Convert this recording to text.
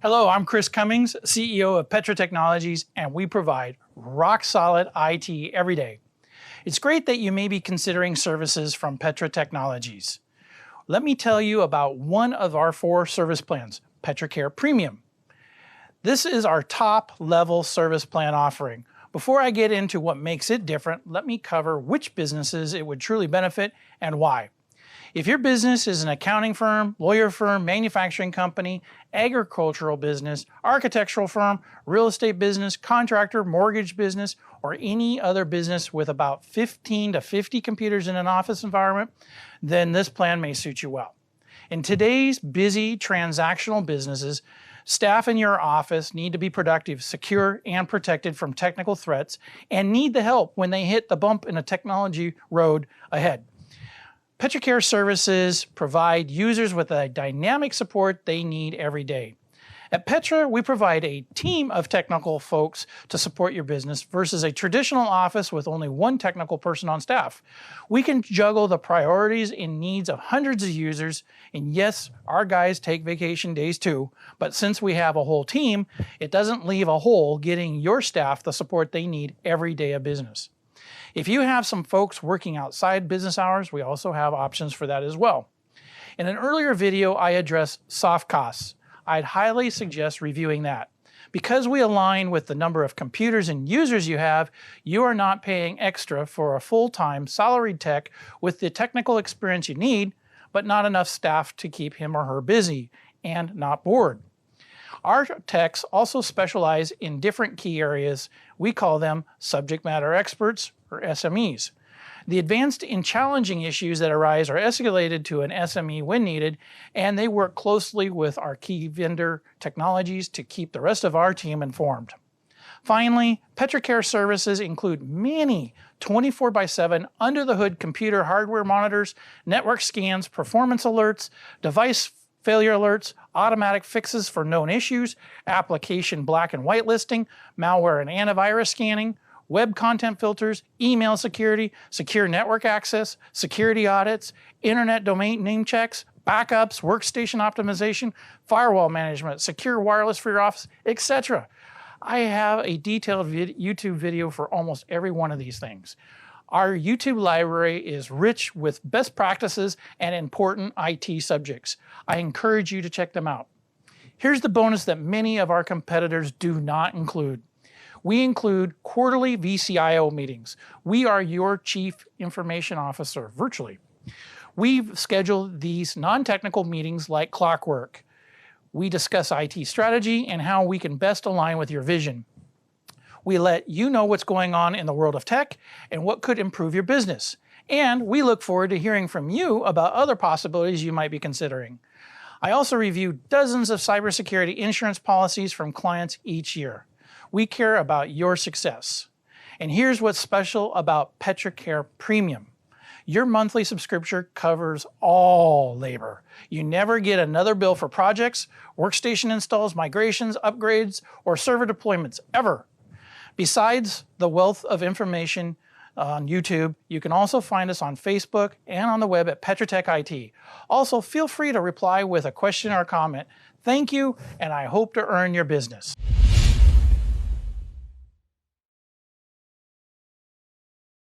Hello, I'm Chris Cummings, CEO of Petra Technologies, and we provide rock-solid IT every day. It's great that you may be considering services from Petra Technologies. Let me tell you about one of our 4 service plans, Petra Care Premium. This is our top-level service plan offering. Before I get into what makes it different, let me cover which businesses it would truly benefit and why. If your business is an accounting firm, lawyer firm, manufacturing company, agricultural business, architectural firm, real estate business, contractor, mortgage business, or any other business with about 15 to 50 computers in an office environment, then this plan may suit you well. In today's busy transactional businesses, staff in your office need to be productive, secure, and protected from technical threats, and need the help when they hit the bump in a technology road ahead. Petra Care services provide users with the dynamic support they need every day. At Petra, we provide a team of technical folks to support your business versus a traditional office with only one technical person on staff. We can juggle the priorities and needs of hundreds of users, and yes, our guys take vacation days too, but since we have a whole team, it doesn't leave a hole getting your staff the support they need every day of business. If you have some folks working outside business hours, we also have options for that as well. In an earlier video, I addressed soft costs. I'd highly suggest reviewing that. Because we align with the number of computers and users you have, you are not paying extra for a full-time salaried tech with the technical experience you need, but not enough staff to keep him or her busy and not bored. Our techs also specialize in different key areas. We call them subject matter experts, or SMEs. The advanced and challenging issues that arise are escalated to an SME when needed, and they work closely with our key vendor technologies to keep the rest of our team informed. Finally, Petra Care services include many 24/7 under-the-hood computer hardware monitors, network scans, performance alerts, device failure alerts, automatic fixes for known issues, application black and white listing, malware and antivirus scanning, web content filters, email security, secure network access, security audits, internet domain name checks, backups, workstation optimization, firewall management, secure wireless for your office, etc. I have a detailed YouTube video for almost every one of these things. Our YouTube library is rich with best practices and important IT subjects. I encourage you to check them out. Here's the bonus that many of our competitors do not include. We include quarterly VCIO meetings. We are your Chief Information Officer virtually. We've scheduled these non-technical meetings like clockwork. We discuss IT strategy and how we can best align with your vision. We let you know what's going on in the world of tech and what could improve your business. And we look forward to hearing from you about other possibilities you might be considering. I also review dozens of cybersecurity insurance policies from clients each year. We care about your success. And here's what's special about Petra Care Premium. Your monthly subscription covers all labor. You never get another bill for projects, workstation installs, migrations, upgrades, or server deployments, ever. Besides the wealth of information on YouTube, you can also find us on Facebook and on the web at Petra Tech IT. Also, feel free to reply with a question or comment. Thank you, and I hope to earn your business.